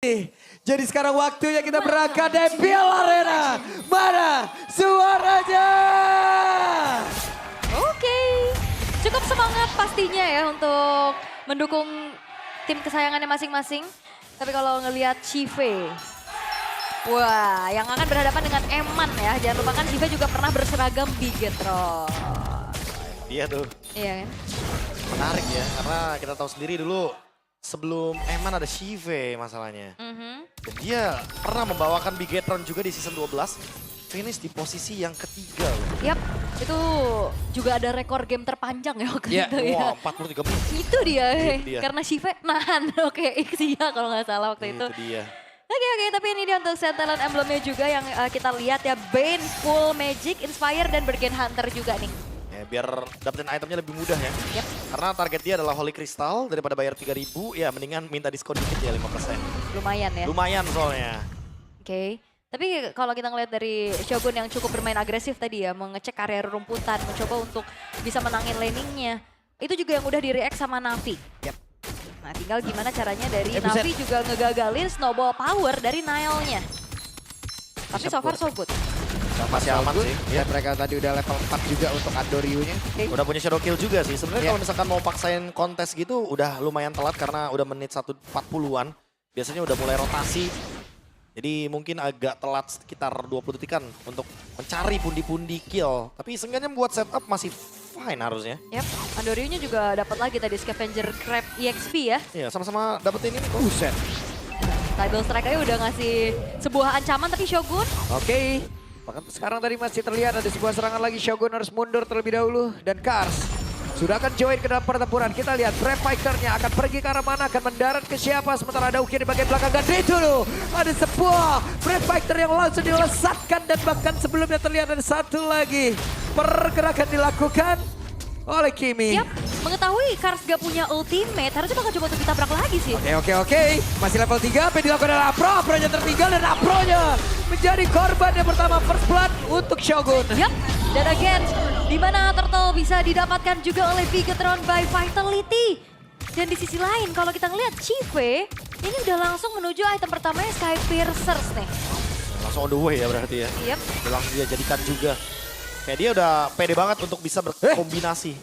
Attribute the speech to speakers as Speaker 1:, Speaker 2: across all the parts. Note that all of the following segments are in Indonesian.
Speaker 1: Jadi sekarang waktunya kita berangkat dari Piala Arena. Mana suaranya?
Speaker 2: Oke, cukup semangat pastinya ya untuk mendukung tim kesayangannya masing-masing. Tapi kalau ngelihat Chive, wah yang akan berhadapan dengan Eman ya. Jangan lupakan Chive juga pernah berseragam Bigetron.
Speaker 3: Iya tuh,
Speaker 2: Iya kan?
Speaker 3: menarik ya. Karena kita tahu sendiri dulu sebelum Eman ada Chive masalahnya. Dan dia pernah membawakan Bigetron juga di season 12. Finish di posisi yang ketiga loh.
Speaker 2: Yap, itu juga ada rekor game terpanjang ya waktu
Speaker 1: Iya,
Speaker 2: itu ya.
Speaker 3: Wah 43 menit.
Speaker 2: Itu dia,
Speaker 3: Itu dia.
Speaker 2: karena Chive nahan oke Ixia kalau nggak salah waktu itu.
Speaker 3: Itu dia.
Speaker 2: Oke, tapi ini dia untuk set talent emblemnya juga yang kita lihat ya. Bane, Full Magic, Inspire, dan Bergen Hunter juga nih.
Speaker 3: Ya, biar dapetin itemnya lebih mudah ya.
Speaker 2: Yap.
Speaker 3: Karena target dia adalah Holy Crystal, daripada bayar 3.000, ya mendingan minta diskon dikit ya 5%.
Speaker 2: Lumayan ya.
Speaker 3: Lumayan soalnya.
Speaker 2: Oke. Tapi kalau kita ngeliat dari Shogun yang cukup bermain agresif tadi ya, mengecek area rumputan, mencoba untuk bisa menangin laningnya. Itu juga yang udah di-react sama Navi.
Speaker 1: Yap.
Speaker 2: Nah tinggal gimana caranya dari
Speaker 1: buset.
Speaker 2: Navi juga ngegagalin snowball power dari Nile-nya. Tapi so far so good.
Speaker 3: Masih aman sih.
Speaker 1: Dan mereka tadi udah level 4 juga untuk Andoryu-nya.
Speaker 3: Udah punya shadow kill juga sih. Sebenarnya
Speaker 1: Iya.
Speaker 3: kalau misalkan mau paksain kontes gitu udah lumayan telat karena udah menit 1.40-an. Biasanya udah mulai rotasi. Jadi mungkin agak telat sekitar 20 detikan untuk mencari pundi-pundi kill. Tapi seenggaknya buat setup masih fine harusnya.
Speaker 2: Yap, Andoryu-nya juga dapat lagi tadi Scavenger Crab EXP ya.
Speaker 3: Iya, sama-sama dapetin ini kok.
Speaker 1: Buset.
Speaker 2: Tidal Strike aja udah ngasih sebuah ancaman tapi Shogun.
Speaker 1: Oke. Bahkan sekarang tadi masih terlihat ada sebuah serangan lagi. Shogun harus mundur terlebih dahulu. Dan Kars sudah akan join ke dalam pertempuran. Kita lihat Brave Fighter-nya akan pergi ke arah mana, akan mendarat ke siapa. Sementara ada Uki di bagian belakang. Dan itu loh, ada sebuah Brave Fighter yang langsung dilesatkan. Dan bahkan sebelumnya terlihat ada satu lagi pergerakan dilakukan oleh Kimi.
Speaker 2: Yap, mengetahui Kars gak punya ultimate, harusnya bakal coba untuk ditabrak lagi sih.
Speaker 1: Oke. Masih level 3, apa yang dilakukan oleh Apro. Apronya tertinggal dan Apronya menjadi korban yang pertama first blood untuk Shogun.
Speaker 2: Yap, dan again, di mana Turtle bisa didapatkan juga oleh Bigetron by Vitality. Dan di sisi lain, kalau kita ngeliat Chive, ini udah langsung menuju item pertamanya Sky Piercers nih.
Speaker 3: Langsung on the way ya berarti ya.
Speaker 2: Yap,
Speaker 3: Udah langsung dia jadikan juga. Kayak dia udah pede banget untuk bisa berkombinasi.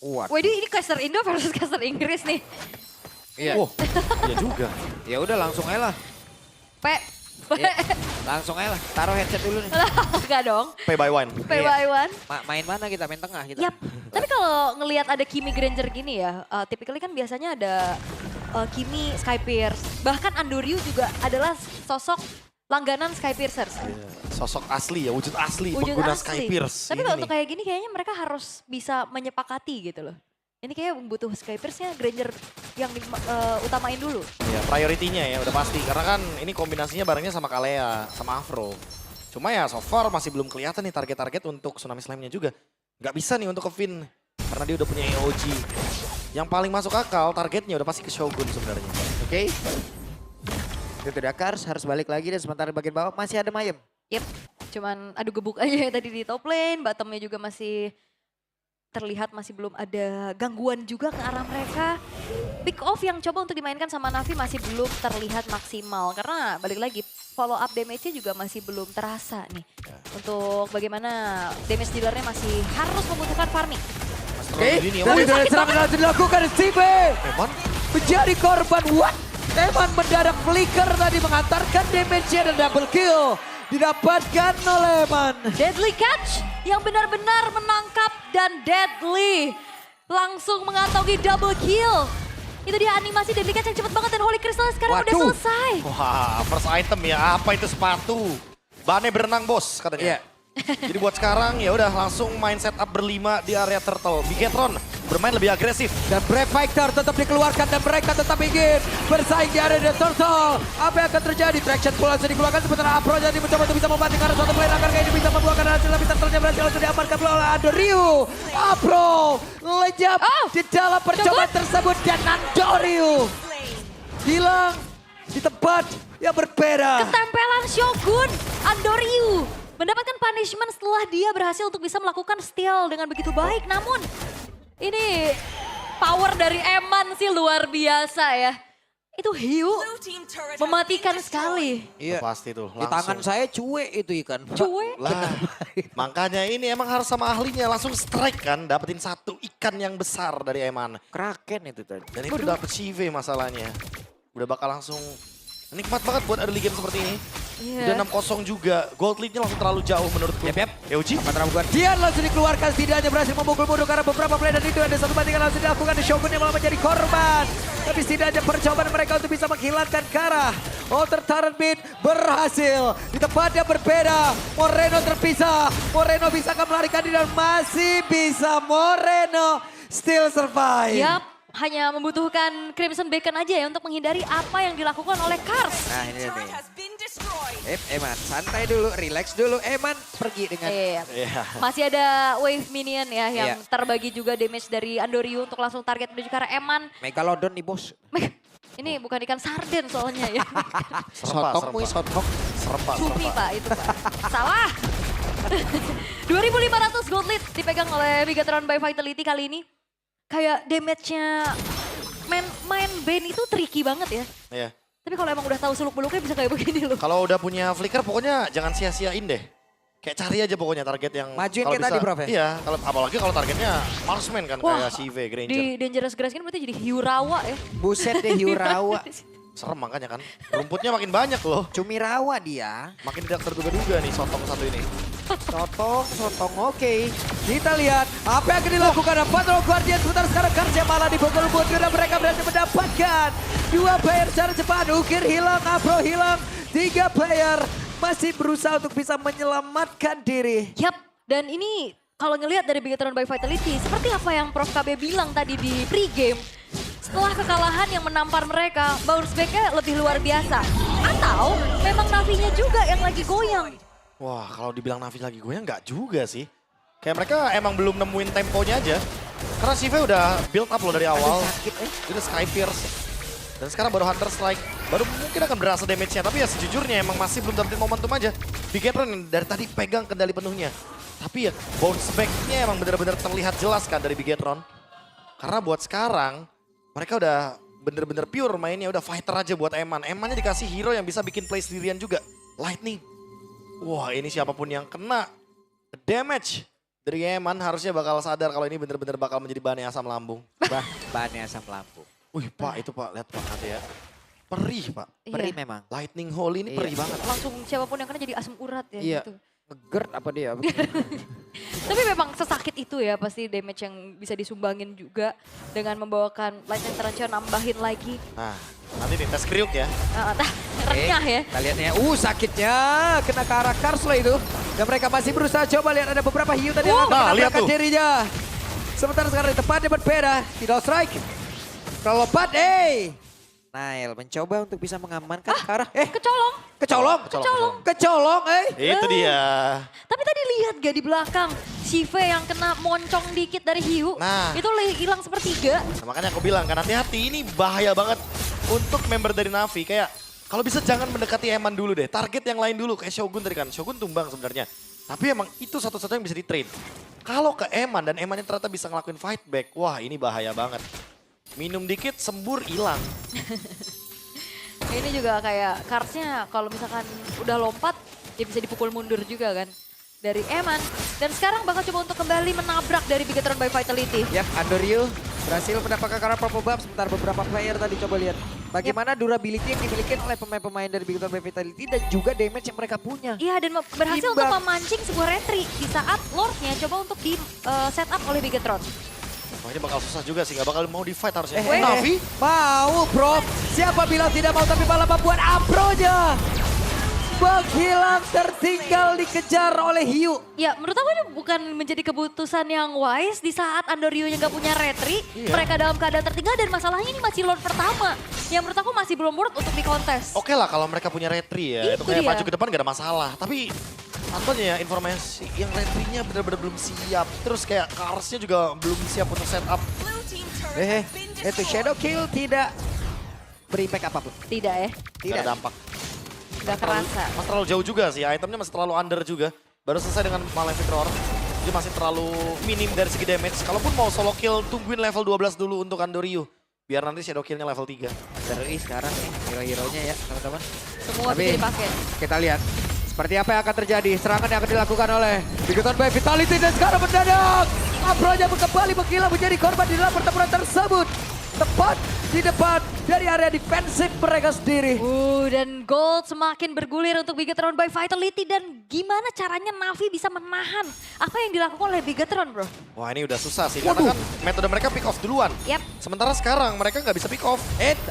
Speaker 1: Waduh.
Speaker 2: waduh ini caster Indo versus caster Inggris nih.
Speaker 1: Iya.
Speaker 3: Wow, iya juga.
Speaker 1: Ya udah langsung aja lah.
Speaker 2: Pe,
Speaker 1: Iya, langsung aja lah. Taruh headset dulu nih.
Speaker 2: enggak dong.
Speaker 3: Pay by one.
Speaker 2: Pay by one.
Speaker 1: Main mana kita? Main tengah kita.
Speaker 2: Yap, tapi kalau ngelihat ada Kimi Granger gini ya, typically kan biasanya ada Kimi Skypierce. Bahkan Andoryu juga adalah sosok langganan Skypiercers.
Speaker 3: Iya, sosok asli ya, wujud asli
Speaker 2: Wujud
Speaker 3: pengguna
Speaker 2: asli.
Speaker 3: Skypierce.
Speaker 2: Tapi
Speaker 3: Ini
Speaker 2: kalau
Speaker 3: nih.
Speaker 2: untuk kayak gini kayaknya mereka harus bisa menyepakati gitu loh. Ini kayak butuh Skypierce-nya Granger yang utamain dulu.
Speaker 3: Ya, prioritinya ya udah pasti. Karena kan ini kombinasinya barengnya sama Kalea, sama Afro. Cuma ya so far masih belum kelihatan nih target-target untuk Tsunami Slime-nya juga. Nggak bisa nih untuk ke Finn. Karena dia udah punya EOG. Yang paling masuk akal targetnya udah pasti ke Shogun sebenarnya.
Speaker 1: Oke. Itu udah Kars harus balik lagi dan sementara di bagian bawah masih ada Mayem.
Speaker 2: Yep, cuman adu gebuk aja ya tadi di top lane. Bottomnya juga masih terlihat masih belum ada gangguan juga ke arah mereka. Pick off yang coba untuk dimainkan sama Navi masih belum terlihat maksimal. Karena balik lagi follow up damage-nya juga masih belum terasa nih. Untuk bagaimana damage dealer-nya masih harus membutuhkan farming.
Speaker 1: Oke.
Speaker 3: Ini
Speaker 1: Dan itu ada serangan langsung dilakukan Steve.
Speaker 3: Eman,
Speaker 1: Menjadi korban what? Eman mendadak flicker tadi mengantarkan damage-nya dan double kill. Didapatkan oleh Eman.
Speaker 2: Deadly Catch yang benar-benar menangkap dan Deadly langsung mengantongi double kill. Itu dia animasi Deadly Catch yang cepet banget dan Holy Crystal sekarang udah
Speaker 1: Waduh.
Speaker 2: selesai.
Speaker 3: wah first item ya, apa itu sepatu? Bane berenang bos katanya.
Speaker 1: Iya.
Speaker 3: Jadi buat sekarang ya udah langsung main setup berlima di area Turtle. Bigetron bermain lebih agresif.
Speaker 1: Dan Brave Fighter tetap dikeluarkan dan mereka tetap ingin bersaing di area The Turtle. Apa yang akan terjadi? Traction pull langsung dikeluarkan sementara Apro jadi mencoba untuk bisa membanting karena suatu player akan kayak ini bisa membuahkan hasil tapi Turtle-nya berhasil langsung diamankan oleh Andoryu. Apro lenyap di dalam percobaan tersebut dan Andoryu hilang di tempat yang berbeda.
Speaker 2: Ketempelan Shogun, Andoryu mendapatkan punishment setelah dia berhasil untuk bisa melakukan steal dengan begitu baik. Namun ini power dari Eman sih luar biasa ya. Itu hiu mematikan sekali.
Speaker 1: Iya.
Speaker 3: Pasti tuh
Speaker 1: Di tangan
Speaker 3: langsung.
Speaker 1: saya cuek itu ikan.
Speaker 2: Cuek.
Speaker 3: Lah, makanya ini emang harus sama ahlinya langsung strike kan, dapetin satu ikan yang besar dari Eman.
Speaker 1: Kraken itu tadi.
Speaker 3: Dan itu dapet CV masalahnya. Udah bakal langsung nikmat banget buat early game seperti ini.
Speaker 2: Iya.
Speaker 3: Udah 6-0 juga, gold lead-nya langsung terlalu jauh menurutku.
Speaker 1: Yap.
Speaker 3: Euji?
Speaker 1: Apa terabukan? Dia langsung dikeluarkan, setidaknya berhasil memukul mundur karena beberapa play dan itu ada satu bandingan langsung dilakukan di Shogun yang malah menjadi korban. Tapi setidaknya percobaan mereka untuk bisa menghilangkan Kara. Outer Turret Mid berhasil. Di tempat yang berbeda, Moreno terpisah. Moreno bisa melarikan diri dan masih bisa Moreno still survive.
Speaker 2: Yap, hanya membutuhkan Crimson Bacon aja ya untuk menghindari apa yang dilakukan oleh Kars.
Speaker 1: Nah ini nih. Eman, santai dulu, relax dulu. Eman pergi dengan...
Speaker 2: Iya.
Speaker 3: Iya.
Speaker 2: Masih ada wave minion ya yang
Speaker 1: Iya.
Speaker 2: terbagi juga damage dari Andoryu untuk langsung target menuju ke arah Eman.
Speaker 1: Megalodon nih bos.
Speaker 2: Ini bukan ikan sarden soalnya ya.
Speaker 1: Sotong mui, sotong.
Speaker 3: Serempak,
Speaker 2: Cumi Pak itu Pak. Salah. 2500 gold lead dipegang oleh Bigatron by Vitality kali ini. Kayak damage-nya main Bane itu tricky banget ya.
Speaker 3: Iya.
Speaker 2: Tapi kalau emang udah tahu suluk-beluknya bisa kayak begini loh.
Speaker 3: Kalau udah punya flicker pokoknya jangan sia-siain deh. Kayak cari aja pokoknya target yang
Speaker 1: Majuin
Speaker 3: kalau
Speaker 1: kayak tadi, Prof, ya?
Speaker 3: Iya, kalau apalagi kalau targetnya marksman kan
Speaker 2: Wah,
Speaker 3: kayak CV Granger.
Speaker 2: Di Dangerous Grass ini berarti jadi hiu rawa ya.
Speaker 1: Buset deh hiu rawa.
Speaker 3: Serem makanya kan. Rumputnya makin banyak loh.
Speaker 1: Cumi rawa dia.
Speaker 3: Makin tidak terduga-duga nih sotong satu ini.
Speaker 1: Sotong, oke. Kita lihat apa yang akan dilakukan. Patrol Guardian sebentar sekarang Karja malah dipukul-pukul karena mereka berhasil mendapatkan 2 player secara cepat. Ukir hilang, Afro hilang. 3 player masih berusaha untuk bisa menyelamatkan diri.
Speaker 2: Yap, dan ini kalau ngelihat dari Bigatron by Vitality, seperti apa yang Prof KB bilang tadi di pregame, setelah kekalahan yang menampar mereka, bounce back-nya lebih luar biasa. Atau memang Navinya juga yang lagi goyang.
Speaker 3: Wah, kalau dibilang Navi lagi gue nggak juga sih. Kayak mereka emang belum nemuin temponya aja. Karena CV udah build up loh dari awal.
Speaker 1: Sakit
Speaker 3: Dia udah Sky Pierce. Dan sekarang baru Hunter Strike. Baru mungkin akan berasa damage-nya. Tapi ya sejujurnya emang masih belum dapetin momentum aja. Bigatron yang dari tadi pegang kendali penuhnya. Tapi ya bounce back-nya emang benar-benar terlihat jelas kan dari Bigatron. Karena buat sekarang mereka udah bener-bener pure mainnya. Udah fighter aja buat Eman. Emannya dikasih hero yang bisa bikin play sendirian juga. Lightning. Wah ini siapapun yang kena damage dari Eman harusnya bakal sadar kalau ini bener-bener bakal menjadi bahan asam lambung.
Speaker 1: Bahannya asam lambung.
Speaker 3: Wih pak itu pak lihat pak nanti ya. Perih pak.
Speaker 1: Perih
Speaker 2: Iya.
Speaker 1: memang.
Speaker 3: Lightning hole ini
Speaker 1: Iya.
Speaker 3: perih banget.
Speaker 2: Langsung siapapun yang kena jadi asam urat ya
Speaker 1: Iya.
Speaker 2: gitu.
Speaker 1: Ngegert apa dia?
Speaker 2: Tapi memang sesakit itu ya pasti damage yang bisa disumbangin juga dengan membawakan Lightning Tarantula nambahin lagi.
Speaker 3: Nah nanti nih tes kriuk ya.
Speaker 2: Renyah ya.
Speaker 1: Kita lihat ya. Sakitnya kena ke arah Karslo itu. Dan mereka masih berusaha coba lihat ada beberapa hiu tadi yang akan
Speaker 3: Nah, lihat
Speaker 1: menampilkan
Speaker 3: tuh.
Speaker 1: dirinya. Sementara sekarang di tempatnya berbeda. Tidak strike. Kalau lompat, Nail mencoba untuk bisa mengamankan ke arah.
Speaker 2: Kecolong.
Speaker 1: Kecolong.
Speaker 3: Kecolong.
Speaker 1: Kecolong,
Speaker 3: Itu dia.
Speaker 2: Tapi tadi lihat gak di belakang, Shive yang kena moncong dikit dari hiu,
Speaker 3: Nah.
Speaker 2: itu hilang sepertiga.
Speaker 3: Nah, makanya aku bilang kan hati-hati ini bahaya banget untuk member dari Navi. Kayak kalau bisa jangan mendekati Eman dulu deh. Target yang lain dulu kayak Shogun tadi kan. Shogun tumbang sebenarnya. Tapi emang itu satu-satunya yang bisa di-trade. Kalau ke Eman dan Emannya ternyata bisa ngelakuin fight back. Wah ini bahaya banget. Minum dikit sembur hilang.
Speaker 2: Ini juga kayak Karsnya kalau misalkan udah lompat, ya bisa dipukul mundur juga kan. Dari Eman. Dan sekarang bakal coba untuk kembali menabrak dari Bigatron by Vitality.
Speaker 1: Ya, Andoryu berhasil mendapatkan karena purple buff. Sementara beberapa player tadi coba lihat. Bagaimana durability yang dimiliki oleh pemain-pemain dari Bigatron by Vitality dan juga damage yang mereka punya.
Speaker 2: Iya dan berhasil untuk
Speaker 1: Imbang.
Speaker 2: memancing sebuah retry di saat Lordnya coba untuk di setup oleh Bigatron.
Speaker 3: Wah ini bakal susah juga sih. Gak bakal mau di fight harusnya.
Speaker 1: Eh,
Speaker 3: Navi?
Speaker 1: Mau bro, siapa bilang tidak mau tapi malah membuat Afro-nya. Menghilang tertinggal dikejar oleh hiu.
Speaker 2: Ya menurut aku ini bukan menjadi keputusan yang wise di saat Andoryu yang gak punya retry.
Speaker 3: Iya.
Speaker 2: Mereka dalam keadaan tertinggal dan masalahnya ini masih Lord pertama. Yang menurut aku masih belum worth untuk dikontes.
Speaker 3: Oke lah kalau mereka punya retry ya. Itu
Speaker 2: Itu
Speaker 3: kayak
Speaker 2: dia.
Speaker 3: maju ke depan gak ada masalah. Tapi contohnya ya informasi yang retry-nya benar-benar belum siap. Terus kayak Karsnya juga belum siap untuk setup.
Speaker 1: Itu Shadow Kill tidak berimpact apapun.
Speaker 2: Tidak ya,
Speaker 3: Gak ada dampak.
Speaker 2: gak kerasa.
Speaker 3: Masih terlalu jauh juga sih, itemnya masih terlalu under juga. Baru selesai dengan Malefic Roar. Jadi masih terlalu minim dari segi damage. Kalaupun mau solo kill, tungguin level 12 dulu untuk Andoryu. biar nanti shadow kill-nya level 3.
Speaker 1: Seri sekarang nih hero-heronya ya teman-teman.
Speaker 2: Semua
Speaker 1: Tapi-
Speaker 2: bisa dipakai.
Speaker 1: Kita lihat seperti apa yang akan terjadi. Serangan yang akan dilakukan oleh Bigoton by Vitality dan sekarang mendadak. Afronya kembali menghilang menjadi korban di dalam pertempuran tersebut. Tepat di depan dari area defensif mereka sendiri.
Speaker 2: Dan gold semakin bergulir untuk Bigetron by Vitality. Dan gimana caranya Navi bisa menahan apa yang dilakukan oleh Bigetron, bro?
Speaker 3: Wah ini udah susah sih, karena kan metode mereka pick off duluan.
Speaker 2: Yap.
Speaker 3: Sementara sekarang mereka nggak bisa pick off.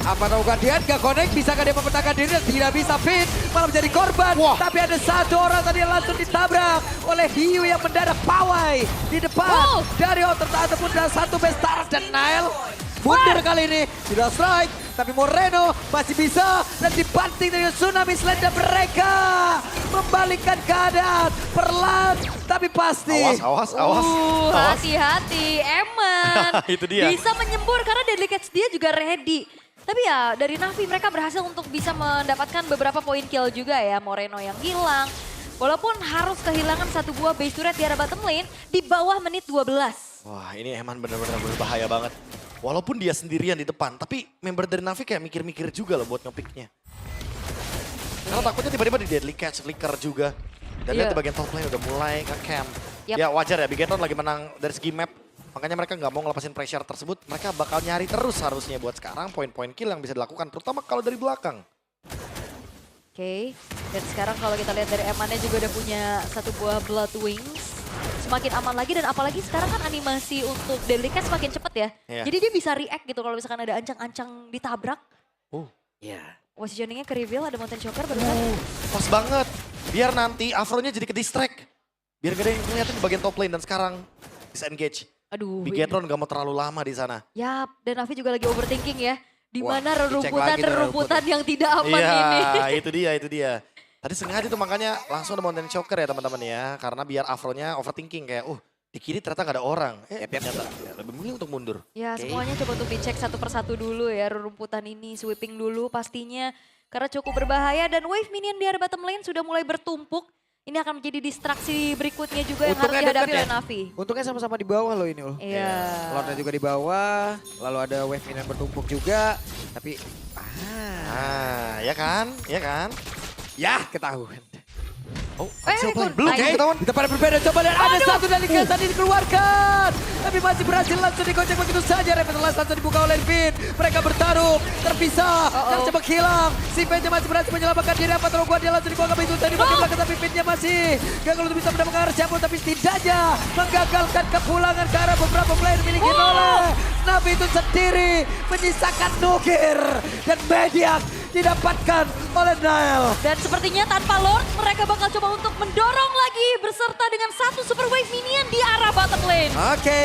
Speaker 1: Apa melakukan dia? Gak connect, bisakah dia mempertahankan diri dan tidak bisa fit. Malah menjadi korban.
Speaker 3: Wah.
Speaker 1: Tapi ada satu orang tadi yang langsung ditabrak oleh Hiu yang mendadak pawai di depan.
Speaker 2: Wow.
Speaker 1: Dari Outer ataupun dari satu Bestaras dan Nile. Mundur kali ini, tidak strike. Tapi Moreno masih bisa dan dibanting dengan tsunami selenda mereka. Membalikkan keadaan perlahan tapi pasti.
Speaker 3: Awas.
Speaker 2: Hati-hati, Eman.
Speaker 3: Itu dia.
Speaker 2: Bisa menyembur karena Deadly Catch dia juga ready. Tapi ya dari Navi mereka berhasil untuk bisa mendapatkan beberapa poin kill juga ya. Moreno yang hilang. Walaupun harus kehilangan satu buah base turret di arah bottom lane di bawah menit 12.
Speaker 3: Wah ini Eman bener-bener berbahaya banget. Walaupun dia sendirian di depan, tapi member dari Navi kayak mikir-mikir juga loh buat ngepicknya. Karena takutnya tiba-tiba di Deadly Catch, Flicker juga. Dan lihat
Speaker 2: Iya.
Speaker 3: di bagian top lane udah mulai ke camp.
Speaker 2: Yap.
Speaker 3: Ya wajar ya, Bigetron lagi menang dari segi map. Makanya mereka nggak mau ngelepasin pressure tersebut. Mereka bakal nyari terus harusnya buat sekarang poin-poin kill yang bisa dilakukan. Terutama kalau dari belakang.
Speaker 2: Oke, dan sekarang kalau kita lihat dari Emannya juga udah punya satu buah Blood Wings. Semakin aman lagi dan apalagi sekarang kan animasi untuk Deadly Catch semakin cepet ya.
Speaker 3: Iya.
Speaker 2: Jadi dia bisa react gitu kalau misalkan ada ancang-ancang ditabrak.
Speaker 1: Ya.
Speaker 2: Positioningnya ke reveal, ada Mountain Choker barusan.
Speaker 3: Pas banget. Biar nanti Afronya jadi ke distract. Biar gak ada yang ngeliatin di bagian top lane. Dan sekarang disengage.
Speaker 2: Aduh.
Speaker 3: Bigetron gak mau terlalu lama di sana.
Speaker 2: Yap, dan Navi juga lagi overthinking ya. Di
Speaker 1: Wah,
Speaker 2: mana
Speaker 1: dicek lagi tuh
Speaker 2: rerumputan yang tidak aman ini.
Speaker 3: Iya, itu dia. Tadi sengaja tuh makanya langsung ada Mountain Choker ya teman-teman ya. Karena biar Afronya overthinking kayak, di kiri ternyata gak ada orang. Ternyata ya, lebih memilih untuk mundur.
Speaker 2: Ya
Speaker 1: Oke.
Speaker 2: semuanya coba untuk dicek satu persatu dulu ya, rerumputan ini, sweeping dulu pastinya. Karena cukup berbahaya dan wave minion di area bottom lane sudah mulai bertumpuk. Ini akan menjadi distraksi berikutnya juga yang harus
Speaker 1: Untungnya
Speaker 2: dihadapi
Speaker 1: deket
Speaker 2: oleh
Speaker 1: ya.
Speaker 2: Navi.
Speaker 1: Untungnya sama-sama di bawah loh ini loh.
Speaker 2: Iya.
Speaker 1: Lordnya juga di bawah, lalu ada wave minion bertumpuk juga. Tapi,
Speaker 3: Ya kan?
Speaker 1: ya ketahuan.
Speaker 3: Oh, cancel play.
Speaker 2: Kun,
Speaker 3: Belum
Speaker 2: nice.
Speaker 3: ketahuan.
Speaker 1: Di tempat yang berbeda, coba lihat ada satu dari Gaza dikeluarkan. Tapi masih berhasil langsung digocek begitu saja. Revitalize langsung dibuka oleh Vin. Mereka bertarung, terpisah, terjebak hilang. Si Vinnya masih berhasil menyelamatkan diri. Apa terlalu kuat dia langsung dibuang ke pintu tadi bagian belakang. Tapi Vinnya masih gagal untuk bisa mendapatkan arah siapapun. Tapi setidaknya menggagalkan kepulangan ke arah beberapa player dimiliki oleh Navi itu sendiri. Menyisakan Nugir dan Mediak didapatkan oleh Nile.
Speaker 2: Dan sepertinya tanpa Lord mereka bakal coba untuk mendorong lagi berserta dengan satu super wave minion di arah bottom lane.
Speaker 1: Oke,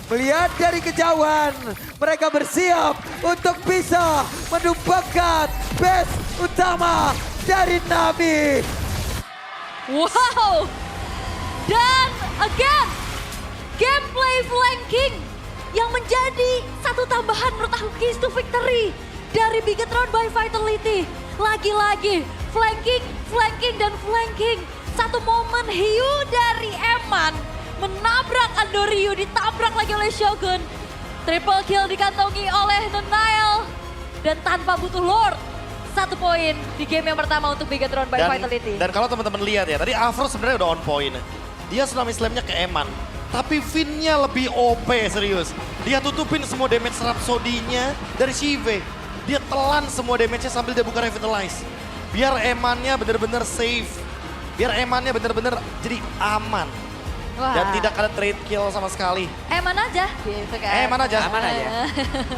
Speaker 1: melihat dari kejauhan, mereka bersiap untuk bisa menumbangkan base utama dari Navi.
Speaker 2: Wow. Dan again, gameplay flanking yang menjadi satu tambahan menurut aku keys to victory dari Bigetron by Vitality. Lagi-lagi flanking dan flanking. Satu momen hiu dari Eman menabrak Andoryu, ditabrak lagi oleh Shogun. Triple kill dikantongi oleh Nile. Dan tanpa butuh Lord, 1 poin di game yang pertama untuk Bigetron by Vitality.
Speaker 3: Dan kalau teman-teman lihat ya, tadi Afro sebenarnya udah on point. Dia tsunami slam-nya ke Eman. Tapi Finn-nya lebih OP serius. Dia tutupin semua damage Rhapsody-nya dari Shive. Dia telan semua damage-nya sambil dia buka Revitalize. Biar Eman-nya bener-bener safe. Biar Eman-nya bener-bener jadi aman.
Speaker 2: Wah.
Speaker 3: Dan tidak ada trade kill sama sekali.
Speaker 2: Eman aja gitu kan.
Speaker 3: Eman aja.
Speaker 1: Aman aja.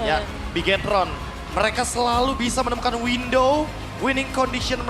Speaker 3: Ya, Bigetron. Mereka selalu bisa menemukan window winning condition